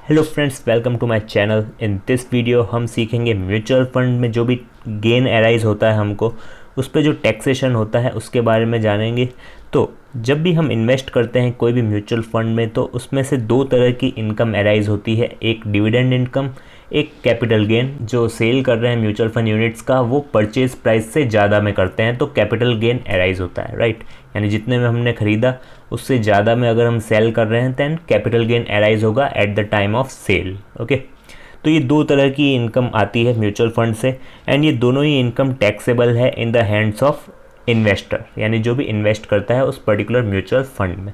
Hello friends, welcome to my channel. In this video हम सीखेंगे mutual fund में जो भी गेन अराइज होता है हमको उस पर जो टैक्सेशन होता है उसके बारे में जानेंगे। तो जब भी हम इन्वेस्ट करते हैं कोई भी म्यूचुअल फंड में तो उसमें से दो तरह की इनकम अराइज होती है, एक डिविडेंड इनकम, एक कैपिटल गेन। जो सेल कर रहे हैं म्यूचुअल फंड यूनिट्स का वो परचेज प्राइस से ज़्यादा में करते हैं तो कैपिटल गेन अराइज होता है, राइट। यानी जितने में हमने ख़रीदा उससे ज़्यादा में अगर हम सेल कर रहे हैं दैन कैपिटल गेन अराइज होगा at the time of sale. Okay, तो ये दो तरह की इनकम आती है म्यूचुअल फंड से एंड ये दोनों ही इनकम टैक्सेबल है in the hands of investor, यानी जो भी इन्वेस्ट करता है उस पर्टिकुलर म्यूचुअल फंड में।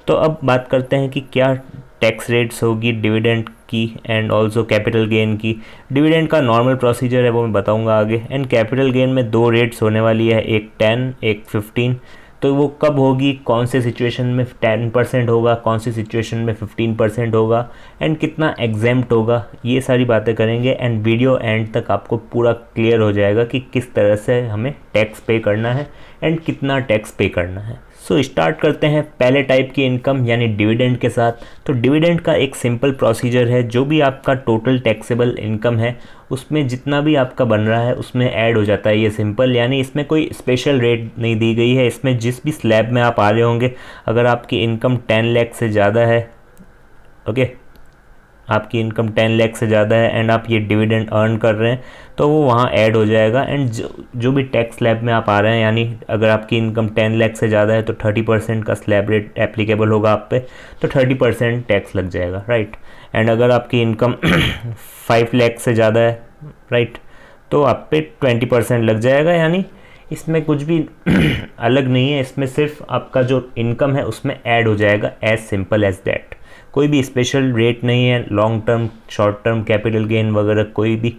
तो अब बात करते हैं कि क्या टैक्स रेट्स होगी डिविडेंड की एंड ऑल्सो कैपिटल गेन की। डिविडेंड का नॉर्मल प्रोसीजर है वो मैं बताऊंगा आगे, एंड कैपिटल गेन में दो रेट्स होने वाली है, एक 10 एक 15। तो वो कब होगी, कौन से सिचुएशन में 10% होगा, कौन सी सिचुएशन में 15% होगा एंड कितना एग्जेम्प्ट होगा, ये सारी बातें करेंगे। एंड वीडियो एंड तक आपको पूरा क्लियर हो जाएगा कि किस तरह से हमें टैक्स पे करना है एंड कितना टैक्स पे करना है। सो स्टार्ट करते हैं पहले टाइप की इनकम यानी डिविडेंड के साथ। तो डिविडेंड का एक सिंपल प्रोसीजर है, जो भी आपका टोटल टैक्सेबल इनकम है उसमें जितना भी आपका बन रहा है उसमें ऐड हो जाता है। ये सिंपल, यानी इसमें कोई स्पेशल रेट नहीं दी गई है। इसमें जिस भी स्लैब में आप आ रहे होंगे, अगर आपकी इनकम 10 लाख से ज़्यादा है, ओके, आपकी इनकम 10 लाख से ज़्यादा है एंड आप ये डिविडेंड अर्न कर रहे हैं तो वो वहाँ ऐड हो जाएगा। एंड जो भी टैक्स स्लैब में आप आ रहे हैं, यानी अगर आपकी इनकम 10 लाख से ज़्यादा है तो 30% का स्लैब रेट एप्लीकेबल होगा आप पे, तो 30% टैक्स लग जाएगा, राइट। एंड अगर आपकी इनकम 5 लाख से ज़्यादा है, राइट, तो आप पे 20% लग जाएगा। यानी इसमें कुछ भी अलग नहीं है, इसमें सिर्फ आपका जो इनकम है उसमें ऐड हो जाएगा, एज सिंपल एज दैट। कोई भी स्पेशल रेट नहीं है, long term, short term, capital gain वगैरह कोई भी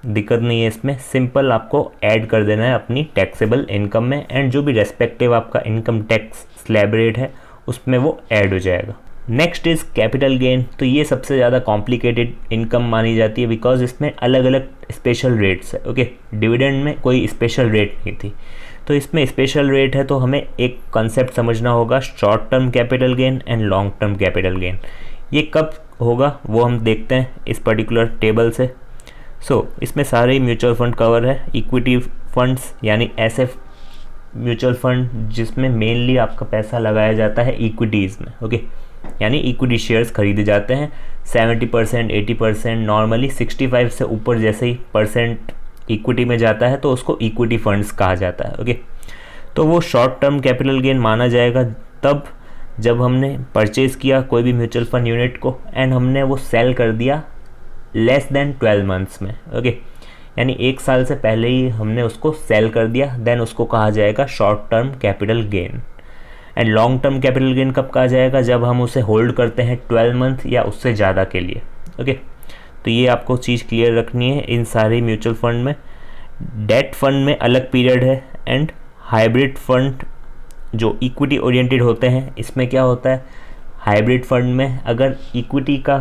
दिक्कत नहीं है इसमें। सिंपल आपको ऐड कर देना है अपनी टैक्सेबल इनकम में एंड जो भी रेस्पेक्टिव आपका इनकम टैक्स स्लैब रेट है उसमें वो ऐड हो जाएगा। Next is capital gain. तो ये सबसे ज़्यादा कॉम्प्लिकेटेड इनकम मानी जाती है बिकॉज इसमें अलग अलग स्पेशल रेट्स है। ओके, डिविडेंड में कोई स्पेशल रेट नहीं थी, तो इसमें स्पेशल रेट है। तो हमें एक कॉन्सेप्ट समझना होगा, short term capital gain and long term capital gain. ये कब होगा वो हम देखते हैं इस पर्टिकुलर टेबल से। इसमें सारे म्यूचुअल फंड कवर है। इक्विटी फंड्स यानी ऐसे म्यूचुअल फंड जिसमें मेनली आपका पैसा लगाया जाता है इक्विटीज़ में, ओके, यानी इक्विटी शेयर्स खरीदे जाते हैं। 70% 80%, नॉर्मली 65 से ऊपर जैसे ही परसेंट इक्विटी में जाता है तो उसको इक्विटी फंड्स कहा जाता है। ओके, तो वो शॉर्ट टर्म कैपिटल गेन माना जाएगा तब जब हमने परचेज़ किया कोई भी म्यूचुअल फंड यूनिट को एंड हमने वो सेल कर दिया लेस देन 12 मंथ्स में। ओके, यानी 1 साल से पहले ही हमने उसको सेल कर दिया, देन उसको कहा जाएगा short term capital gain. And long term capital gain कब कहा जाएगा, जब हम उसे होल्ड करते हैं 12 मंथ या उससे ज़्यादा के लिए। ओके, तो ये आपको चीज़ क्लियर रखनी है इन सारे म्यूचुअल फंड में। डेट फंड में अलग पीरियड है एंड हाइब्रिड फंड जो इक्विटी ओरिएंटेड होते हैं, इसमें क्या होता है, हाइब्रिड फंड में अगर इक्विटी का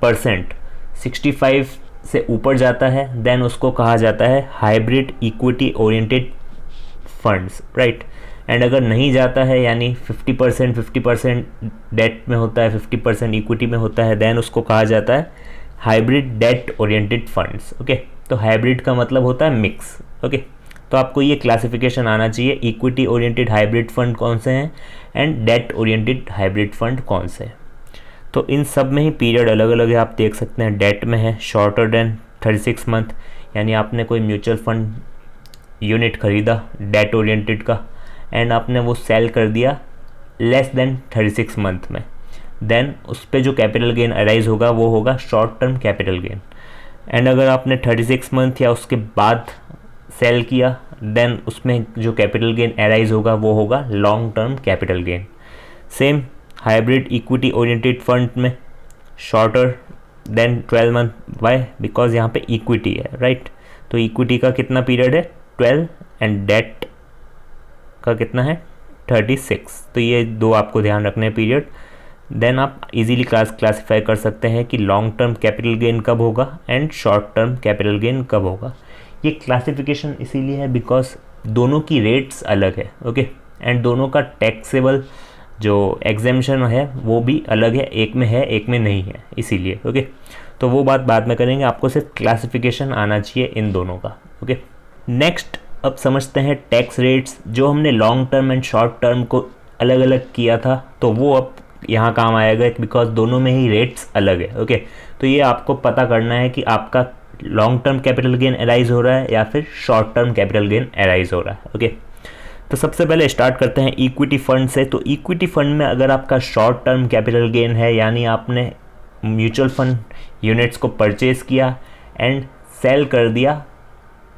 परसेंट 65 से ऊपर जाता है देन उसको कहा जाता है hybrid equity oriented funds, right. And अगर नहीं जाता है यानी 50% डेट में होता है, 50% इक्विटी में होता है, देन उसको कहा जाता है hybrid date oriented funds. Okay, तो हाइब्रिड का मतलब होता है मिक्स। ओके, तो आपको ये क्लासिफिकेशन आना चाहिए, इक्विटी ओरिएंटेड हाइब्रिड फंड कौन से हैं and date oriented hybrid fund कौन से हैं। तो इन सब में ही पीरियड अलग अलग है, आप देख सकते हैं। डेट में है शॉर्टर देन 36 मंथ, यानी आपने कोई म्यूचुअल फंड यूनिट खरीदा डेट ओरिएंटेड का एंड आपने वो सेल कर दिया लेस देन 36 मंथ में, देन उस पर जो कैपिटल गेन अराइज होगा वो होगा short term capital gain. And अगर आपने 36 मंथ या उसके बाद सेल किया देन उसमें जो कैपिटल गेन अराइज होगा वो होगा long term capital gain. Same hybrid equity oriented fund में shorter than 12 month, why, because यहाँ पे इक्विटी है, राइट। तो इक्विटी का कितना पीरियड है 12 एंड डेट का कितना है 36। तो ये दो आपको ध्यान रखने हैं पीरियड। देन आप इजीली क्लासीफाई कर सकते हैं कि लॉन्ग टर्म कैपिटल गेन कब होगा and short term capital gain कब होगा। ये क्लासिफिकेशन इसीलिए है बिकॉज दोनों की रेट्स अलग है, ओके, एंड दोनों का टैक्सेबल जो एग्जेम्पशन है वो भी अलग है, एक में है एक में नहीं है, इसीलिए। ओके, तो वो बात बाद में करेंगे, आपको सिर्फ क्लासिफिकेशन आना चाहिए इन दोनों का। ओके, नेक्स्ट अब समझते हैं टैक्स रेट्स। जो हमने long term and short term को अलग अलग किया था, तो वो अब यहाँ काम आएगा, बिकॉज दोनों में ही रेट्स अलग है। ओके, तो ये आपको पता करना है कि आपका long term capital gain arise हो रहा है या फिर short term capital gain arise हो रहा है। ओके, तो सबसे पहले स्टार्ट करते हैं इक्विटी फंड से। तो इक्विटी फंड में अगर आपका शॉर्ट टर्म कैपिटल गेन है, यानी आपने म्यूचुअल फंड यूनिट्स को परचेज किया एंड सेल कर दिया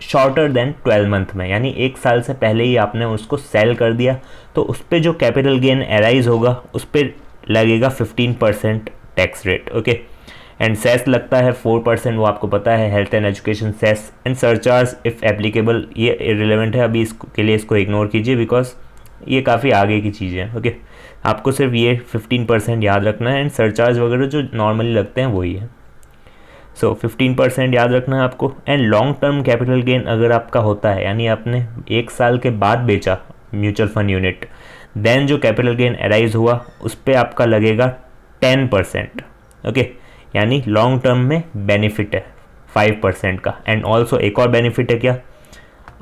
शॉर्टर देन 12 मंथ में, यानी 1 साल से पहले ही आपने उसको सेल कर दिया, तो उस पर जो कैपिटल गेन अराइज होगा उस पर लगेगा 15% tax rate. Okay, and cess लगता है 4%, वो आपको पता है, health and education cess and surcharge if applicable. ये इररिलेवेंट है, अभी इसके लिए इसको इग्नोर कीजिए बिकॉज ये काफ़ी आगे की चीज़ें हैं। ओके, आपको सिर्फ ये 15% याद रखना है, एंड सरचार्ज वगैरह जो नॉर्मली लगते हैं वही है। सो 15% याद रखना है आपको। And long term capital gain अगर आपका होता है, यानी आपने 1 साल के बाद बेचा म्यूचुअल फंड यूनिट, देन जो कैपिटल गेन अराइज हुआ उस पर आपका लगेगा 10%। ओके, यानी लॉन्ग टर्म में बेनिफिट है 5% का। एंड ऑल्सो एक और बेनिफिट है क्या,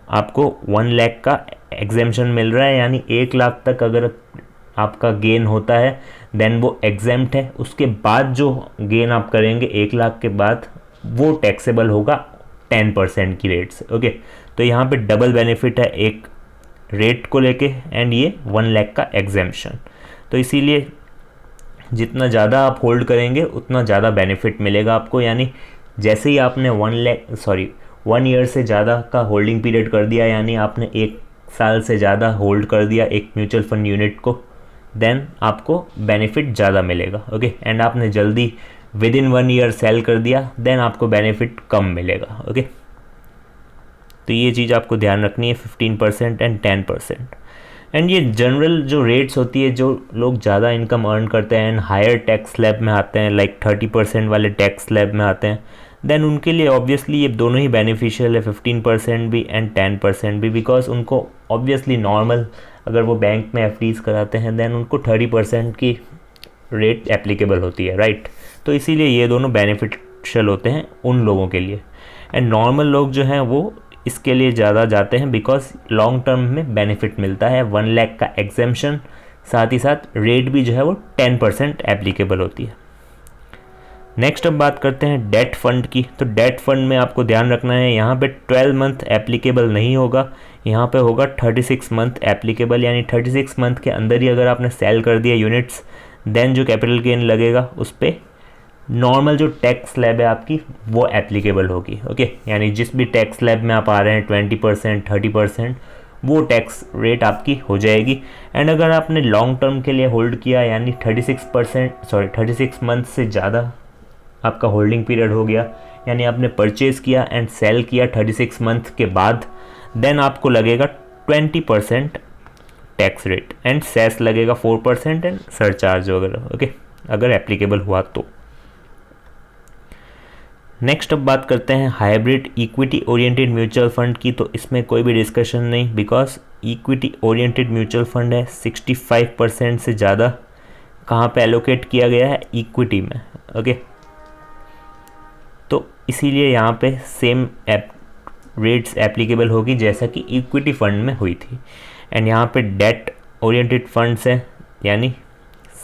आपको 1 लाख का एग्जेम्पशन मिल रहा है, यानी 1 लाख तक अगर आपका गेन होता है देन वो एग्जेम्प्ट है। उसके बाद जो गेन आप करेंगे 1 लाख के बाद, वो टैक्सेबल होगा 10% की रेट से। ओके, तो यहाँ पे डबल बेनिफिट है, एक रेट को लेके एंड ये 1 लाख का एग्जेम्पशन। तो इसीलिए जितना ज़्यादा आप होल्ड करेंगे उतना ज़्यादा बेनिफिट मिलेगा आपको। यानी जैसे ही आपने 1 ईयर से ज़्यादा का होल्डिंग पीरियड कर दिया, यानी आपने 1 साल से ज़्यादा होल्ड कर दिया एक म्यूचुअल फंड यूनिट को, देन आपको बेनिफिट ज़्यादा मिलेगा। ओके, एंड आपने जल्दी विद इन 1 ईयर सेल कर दिया, देन आपको बेनिफिट कम मिलेगा। ओके, तो ये चीज़ आपको ध्यान रखनी है, 15% एंड 10%। एंड ये जनरल जो रेट्स होती है, जो लोग ज़्यादा इनकम अर्न करते हैं एंड हायर टैक्स स्लैब में आते हैं, लाइक 30% वाले टैक्स स्लैब में आते हैं, देन उनके लिए ऑब्वियसली ये दोनों ही बेनिफिशियल है, 15% भी एंड 10% भी, बिकॉज उनको ऑब्वियसली नॉर्मल अगर वो बैंक में एफडीज कराते हैं देन उनको 30% की रेट एप्लीकेबल होती है, राइट। तो इसीलिए ये दोनों बेनिफिशियल होते हैं उन लोगों के लिए। एंड नॉर्मल लोग जो हैं वो इसके लिए ज़्यादा जाते हैं बिकॉज लॉन्ग टर्म में बेनिफिट मिलता है, 1 लाख का एग्जेम्पशन, साथ ही साथ रेट भी जो है वो 10% एप्लीकेबल होती है। नेक्स्ट अब बात करते हैं डेट फंड की। तो डेट फंड में आपको ध्यान रखना है, यहाँ पे 12 मंथ एप्लीकेबल नहीं होगा, यहाँ पे होगा 36 मंथ एप्लीकेबल, यानी 36 मंथ के अंदर ही अगर आपने सेल कर दिया यूनिट्स, देन जो कैपिटल गेन लगेगा उस पर नॉर्मल जो टैक्स स्लैब है आपकी वो एप्लीकेबल होगी। ओके, यानी जिस भी टैक्स स्लैब में आप आ रहे हैं 20%, 30%, वो टैक्स रेट आपकी हो जाएगी। एंड अगर आपने लॉन्ग टर्म के लिए होल्ड किया, यानी 36 मंथ से ज़्यादा आपका होल्डिंग पीरियड हो गया, यानी आपने परचेज़ किया एंड सेल किया 36 मंथ के बाद, देन आपको लगेगा 20% टैक्स रेट एंड सेस लगेगा 4% एंड सरचार्ज वगैरह। ओके, अगर एप्लीकेबल हुआ तो। नेक्स्ट अब बात करते हैं hybrid equity oriented mutual fund की। तो इसमें कोई भी डिस्कशन नहीं, because equity oriented mutual fund है, 65% से ज़्यादा कहाँ पे एलोकेट किया गया है, इक्विटी में। ओके, तो इसीलिए यहाँ पे सेम रेट्स एप्लीकेबल होगी जैसा कि इक्विटी फंड में हुई थी। एंड यहाँ पे डेट ओरिएंटेड फंड्स हैं, यानी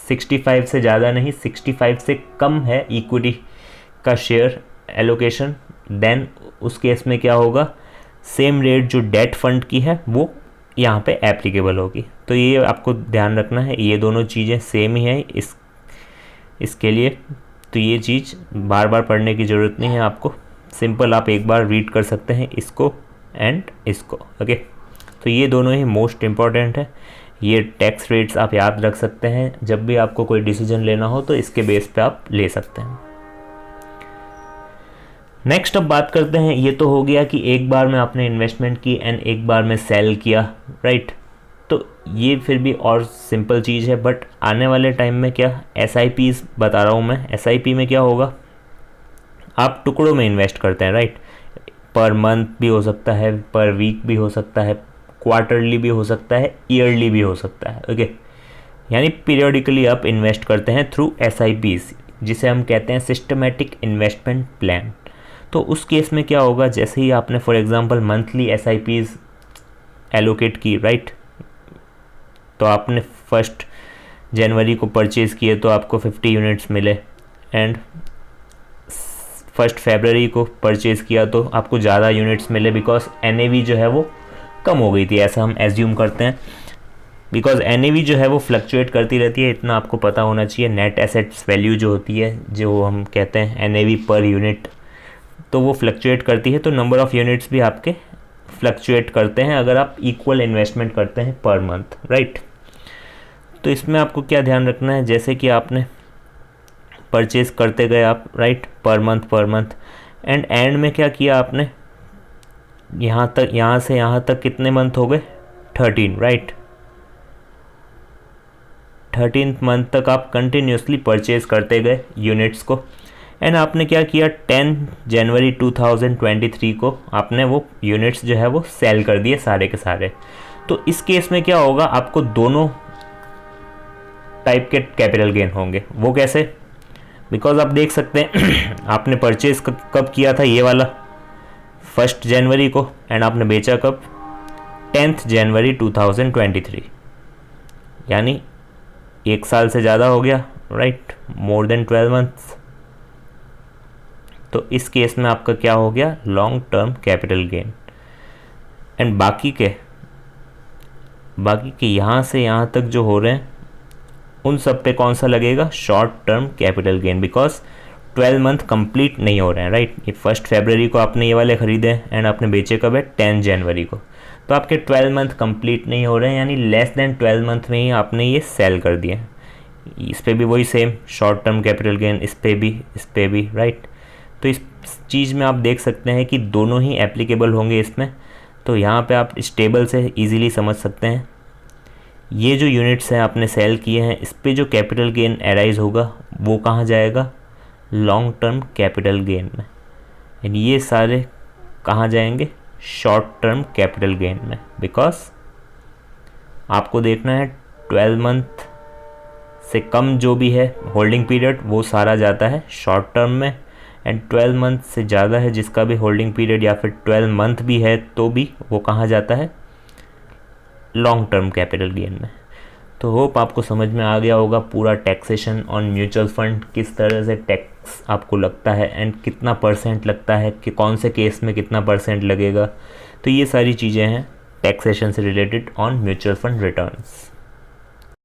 65 से ज़्यादा नहीं, 65 से कम है इक्विटी का शेयर एलोकेशन, देन उस केस में क्या होगा, सेम रेट जो डेट फंड की है वो यहाँ पे एप्लीकेबल होगी। तो ये आपको ध्यान रखना है, ये दोनों चीज़ें सेम ही हैं इसके लिए। तो ये चीज़ बार बार पढ़ने की ज़रूरत नहीं है आपको, सिंपल आप एक बार रीड कर सकते हैं इसको एंड इसको। ओके, तो ये दोनों ही मोस्ट इम्पॉर्टेंट है। ये टैक्स रेट्स आप याद रख सकते हैं, जब भी आपको कोई डिसीजन लेना हो तो इसके बेस पे आप ले सकते हैं। नेक्स्ट अब बात करते हैं, ये तो हो गया कि एक बार में आपने इन्वेस्टमेंट की एंड एक बार में सेल किया, राइट। तो ये फिर भी और सिंपल चीज़ है, बट आने वाले टाइम में क्या, SIPs बता रहा हूँ मैं। SIP में क्या होगा, आप टुकड़ों में इन्वेस्ट करते हैं, राइट। पर मंथ भी हो सकता है, पर वीक भी हो सकता है, क्वार्टरली भी हो सकता है, ईयरली भी हो सकता है। ओके, यानी पीरियोडिकली आप इन्वेस्ट करते हैं थ्रू SIPs, जिसे हम कहते हैं सिस्टमेटिक इन्वेस्टमेंट प्लान। तो उस केस में क्या होगा, जैसे ही आपने for example monthly SIPs allocate की, राइट, तो आपने 1 जनवरी को परचेज़ किए तो आपको 50 यूनिट्स मिले, एंड 1 फरवरी को परचेज़ किया तो आपको ज़्यादा यूनिट्स मिले, बिकॉज NAV जो है वो कम हो गई थी, ऐसा हम एज्यूम करते हैं। बिकॉज NAV जो है वो फ्लक्चुएट करती रहती है, इतना आपको पता होना चाहिए। नेट एसेट्स वैल्यू जो होती है, जो हम कहते हैं NAV पर यूनिट, तो वो फ्लक्चुएट करती है, तो नंबर ऑफ़ यूनिट्स भी आपके फ्लक्चुएट करते हैं अगर आप इक्वल इन्वेस्टमेंट करते हैं पर मंथ, राइट। तो इसमें आपको क्या ध्यान रखना है, जैसे कि आपने परचेज़ करते गए आप, right, per month, and and में क्या किया आपने, यहाँ से यहाँ तक कितने मंथ हो गए, 13, राइट। 13th मंथ तक आप कंटिन्यूसली परचेज़ करते गए यूनिट्स को, एंड आपने क्या किया, 10 जनवरी 2023 को आपने वो यूनिट्स जो है वो सेल कर दिए सारे के सारे। तो इस केस में क्या होगा, आपको दोनों टाइप के कैपिटल गेन होंगे। वो कैसे, बिकॉज आप देख सकते हैं आपने परचेज कब किया था, ये वाला 1 जनवरी को, एंड आपने बेचा कब, 10th जनवरी 2023, यानी 1 साल से ज़्यादा हो गया, राइट, मोर देन 12 मंथ्स। तो इस केस में आपका क्या हो गया, long term capital gain. And बाकी के यहाँ से यहाँ तक जो हो रहे हैं उन सब पे कौन सा लगेगा, short term capital gain, because 12 month complete नहीं हो रहे हैं, राइट। ये 1 फरवरी को आपने ये वाले ख़रीदे एंड आपने बेचे कब है, 10 जनवरी को, तो आपके 12 मंथ कंप्लीट नहीं हो रहे हैं, यानी लेस देन 12 मंथ में ही आपने ये सेल कर दिए। इस पे भी वही same short term capital gain, इस पे भी, राइट। तो इस चीज़ में आप देख सकते हैं कि दोनों ही एप्लीकेबल होंगे इसमें। तो यहाँ पे आप इस टेबल से इजीली समझ सकते हैं, ये जो यूनिट्स हैं आपने सेल किए हैं, इस पे जो कैपिटल गेन अराइज होगा वो कहाँ जाएगा, लॉन्ग टर्म कैपिटल गेन में, यानी ये सारे कहाँ जाएंगे, शॉर्ट टर्म कैपिटल गेन में। बिकॉज आपको देखना है 12 मंथ से कम जो भी है होल्डिंग पीरियड, वो सारा जाता है शॉर्ट टर्म में, एंड 12 मंथ से ज़्यादा है जिसका भी होल्डिंग पीरियड, या फिर 12 मंथ भी है तो भी वो कहाँ जाता है, लॉन्ग टर्म कैपिटल गेन में। तो होप आपको समझ में आ गया होगा पूरा टैक्सेशन ऑन म्यूचुअल फंड, किस तरह से टैक्स आपको लगता है एंड कितना % लगता है, कि कौन से केस में कितना % लगेगा। तो ये सारी चीज़ें हैं टैक्सेशन से related on mutual fund returns.